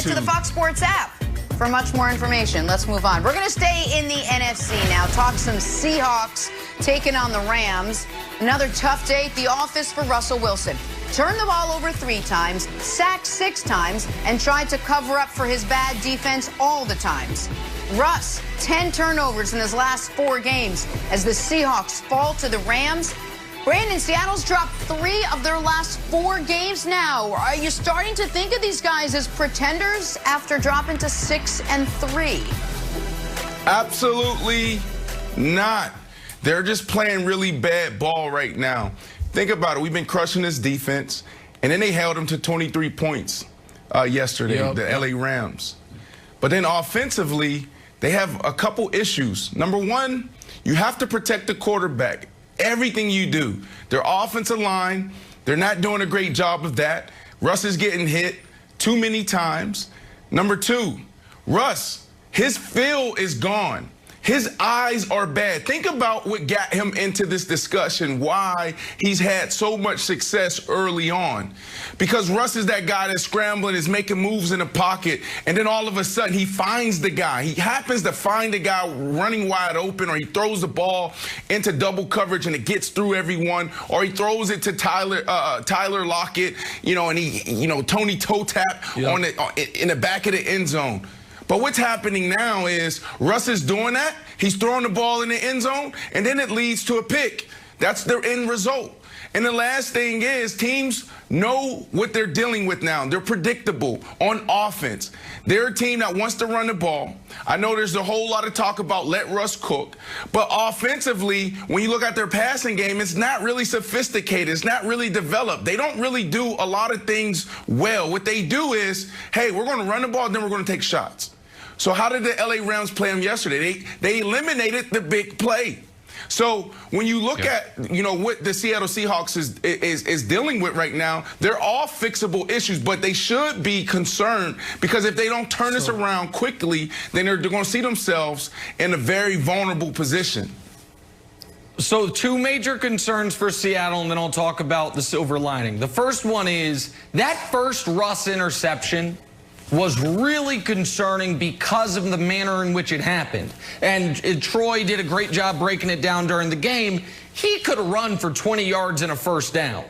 to the Fox Sports app for much more information. Let's move on. We're going to stay in the NFC now. Talk some Seahawks taking on the Rams. Another tough day at the office for Russell Wilson. Turned the ball over 3 times, sacked 6 times, and tried to cover up for his bad defense all the times. Russ, 10 turnovers in his last 4 games as the Seahawks fall to the Rams. Brandon, Seattle's dropped 3 of their last 4 games now. Are you starting to think of these guys as pretenders after dropping to 6-3? Absolutely not. They're just playing really bad ball right now. Think about it. We've been crushing this defense, and then they held them to 23 points yesterday, the LA Rams. But then offensively, they have a couple issues. Number one, you have to protect the quarterback. Everything you do. Their offensive line, they're not doing a great job of that. Russ is getting hit too many times. Number 2, Russ, his feel is gone. His eyes are bad. Think about what got him into this discussion, why he's had so much success early on. Because Russ is that guy that's scrambling, is making moves in the pocket, and then all of a sudden he finds the guy. He happens to find the guy running wide open, or he throws the ball into double coverage and it gets through everyone, or he throws it to Tyler Lockett, and he, Tony toe tap in the back of the end zone. But what's happening now is Russ is doing that. He's throwing the ball in the end zone, and then it leads to a pick. That's their end result. And the last thing is teams know what they're dealing with now. They're predictable on offense. They're a team that wants to run the ball. I know there's a whole lot of talk about let Russ cook. But offensively, when you look at their passing game, it's not really sophisticated. It's not really developed. They don't really do a lot of things well. What they do is, hey, we're going to run the ball, then we're going to take shots. So how did the LA Rams play them yesterday? They eliminated the big play. So when you look at, what the Seattle Seahawks is dealing with right now, they're all fixable issues, but they should be concerned because if they don't turn this around quickly, then they're going to see themselves in a very vulnerable position. So 2 major concerns for Seattle, and then I'll talk about the silver lining. The first one is that first Russ interception was really concerning because of the manner in which it happened. And Troy did a great job breaking it down during the game. He could have run for 20 yards and a first down.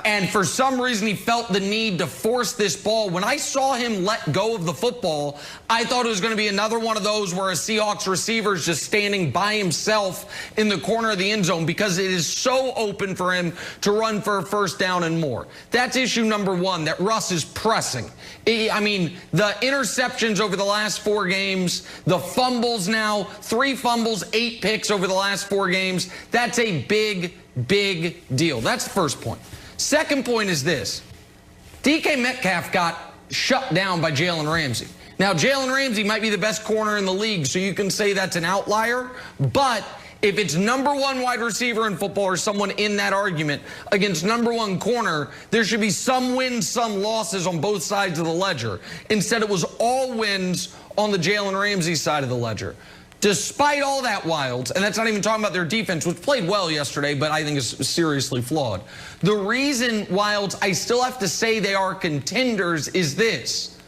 And for some reason, he felt the need to force this ball. When I saw him let go of the football, I thought it was going to be another one of those where a Seahawks receiver is just standing by himself in the corner of the end zone because it is so open for him to run for a first down and more. That's issue number 1, that Russ is pressing. I mean, the interceptions over the last 4 games, the fumbles now, 3 fumbles, 8 picks over the last 4 games. That's a big, big deal. That's the first point. Second point is this. DK Metcalf got shut down by Jalen Ramsey. Now, Jalen Ramsey might be the best corner in the league, so you can say that's an outlier. But if it's number 1 wide receiver in football or someone in that argument against number 1 corner, there should be some wins, some losses on both sides of the ledger. Instead, it was all wins on the Jalen Ramsey side of the ledger. Despite all that, Wilds, and that's not even talking about their defense, which played well yesterday, but I think is seriously flawed. The reason, Wilds, I still have to say they are contenders is this.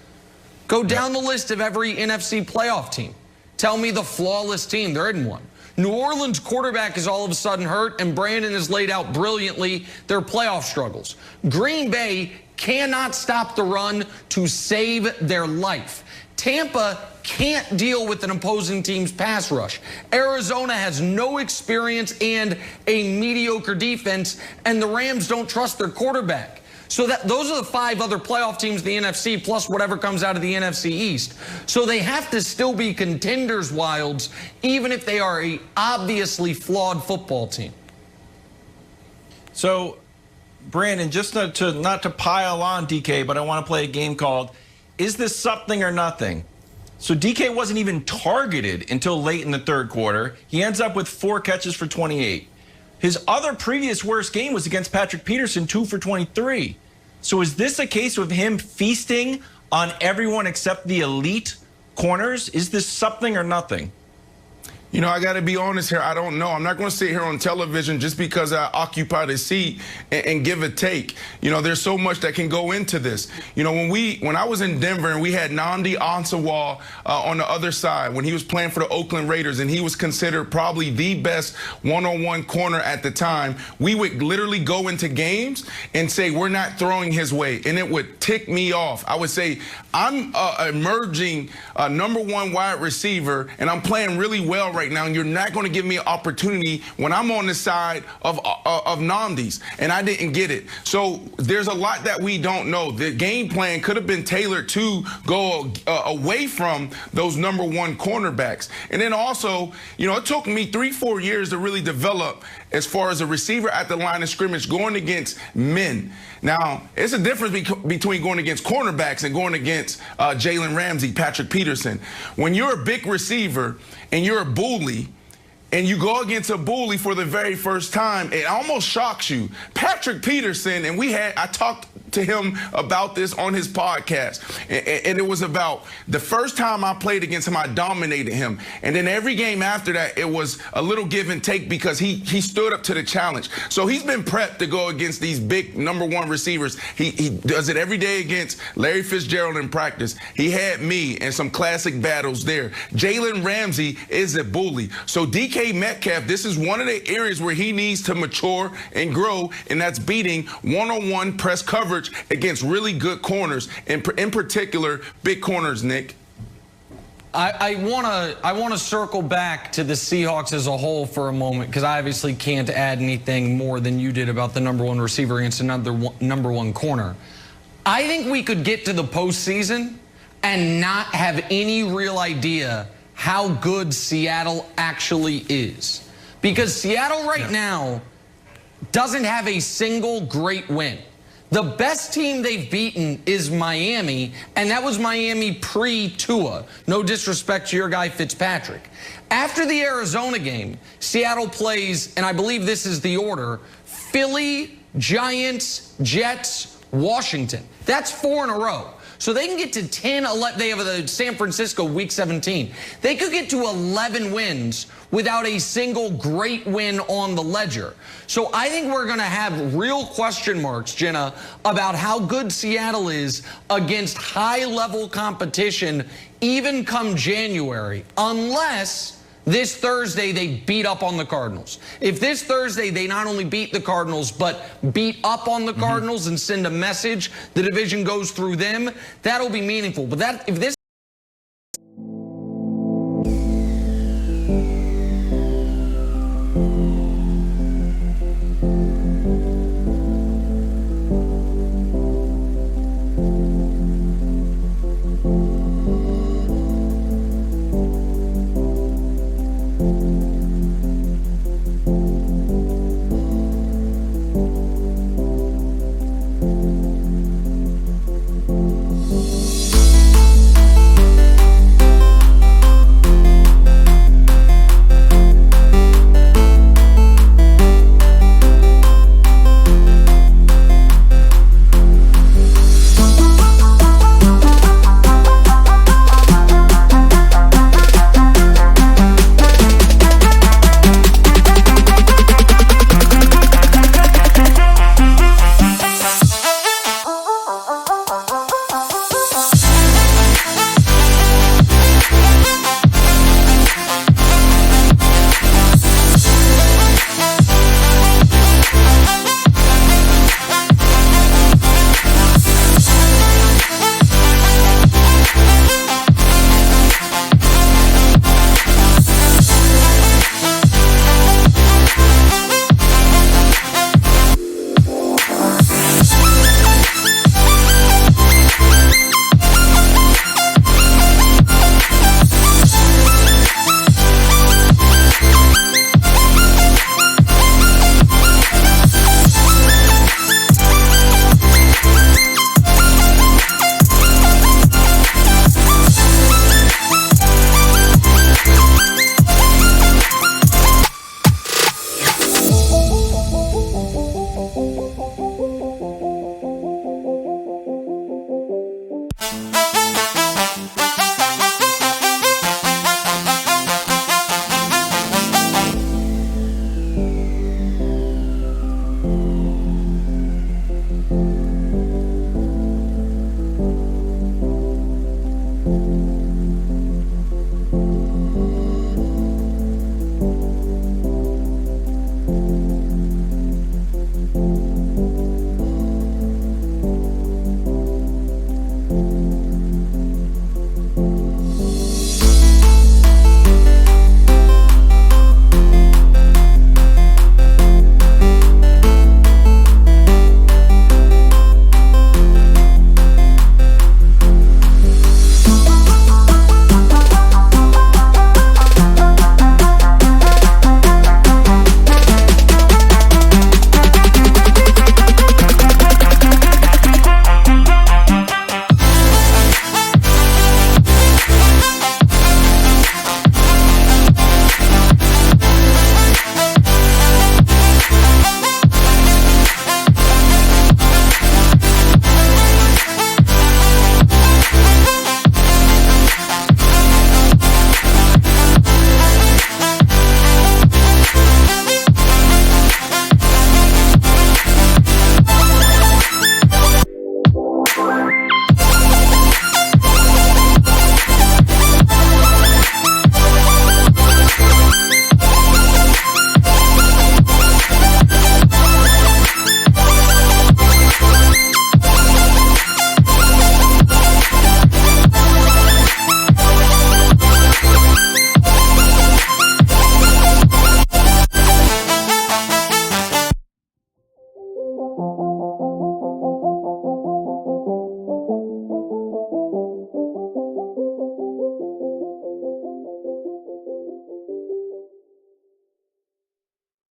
Go down the list of every NFC playoff team. Tell me the flawless team. There isn't one. New Orleans quarterback is all of a sudden hurt, and Brandon has laid out brilliantly their playoff struggles. Green Bay cannot stop the run to save their life. Tampa can't deal with an opposing team's pass rush. Arizona has no experience and a mediocre defense, and the Rams don't trust their quarterback. So those are the 5 other playoff teams in the NFC, plus whatever comes out of the NFC East. So they have to still be contenders, Wilds, even if they are a obviously flawed football team. So, Brandon, just not to pile on DK, but I want to play a game called Is This Something or Nothing? So DK wasn't even targeted until late in the 3rd quarter. He ends up with 4 catches for 28. His other previous worst game was against Patrick Peterson, 2 for 23. So is this a case of him feasting on everyone except the elite corners? Is this something or nothing? You know, I got to be honest here. I don't know. I'm not going to sit here on television just because I occupy the seat and give a take. You know, there's so much that can go into this. You know, when I was in Denver and we had Nnamdi Ansawal on the other side when he was playing for the Oakland Raiders, and he was considered probably the best one-on-one corner at the time, we would literally go into games and say we're not throwing his way, and it would tick me off. I would say I'm emerging #1 wide receiver, and I'm playing really well right now, and you're not going to give me an opportunity when I'm on the side of Nnamdi's, and I didn't get it. So there's a lot that we don't know. The game plan could have been tailored to go away from those #1 cornerbacks. And then also, you know, it took me 3-4 years to really develop as far as a receiver at the line of scrimmage going against men. Now, it's a difference between going against cornerbacks and going against Jalen Ramsey, Patrick Peterson. When you're a big receiver and you're a bully, and you go against a bully for the very first time, it almost shocks you. Patrick Peterson, and I talked to him about this on his podcast, and it was about the first time I played against him, I dominated him. And then every game after that, it was a little give and take because he stood up to the challenge. So he's been prepped to go against these big #1 receivers. He does it every day against Larry Fitzgerald in practice. He had me in some classic battles there. Jalen Ramsey is a bully. So DK Metcalf, this is one of the areas where he needs to mature and grow, and that's beating one-on-one press coverage against really good corners, in particular, big corners, Nick. I want to circle back to the Seahawks as a whole for a moment, because I obviously can't add anything more than you did about the #1 receiver against another #1 corner. I think we could get to the postseason and not have any real idea how good Seattle actually is. Because Seattle right now doesn't have a single great win. The best team they've beaten is Miami, and that was Miami pre-Tua. No disrespect to your guy Fitzpatrick. After the Arizona game, Seattle plays, and I believe this is the order, Philly, Giants, Jets, Washington. That's 4 in a row. So they can get to 10, 11. They have the San Francisco week 17. They could get to 11 wins without a single great win on the ledger. So I think we're going to have real question marks, Jenna, about how good Seattle is against high-level competition even come January, unless this Thursday they beat up on the Cardinals. If this Thursday they not only beat the Cardinals, but beat up on the Cardinals and send a message, the division goes through them, that'll be meaningful. But if this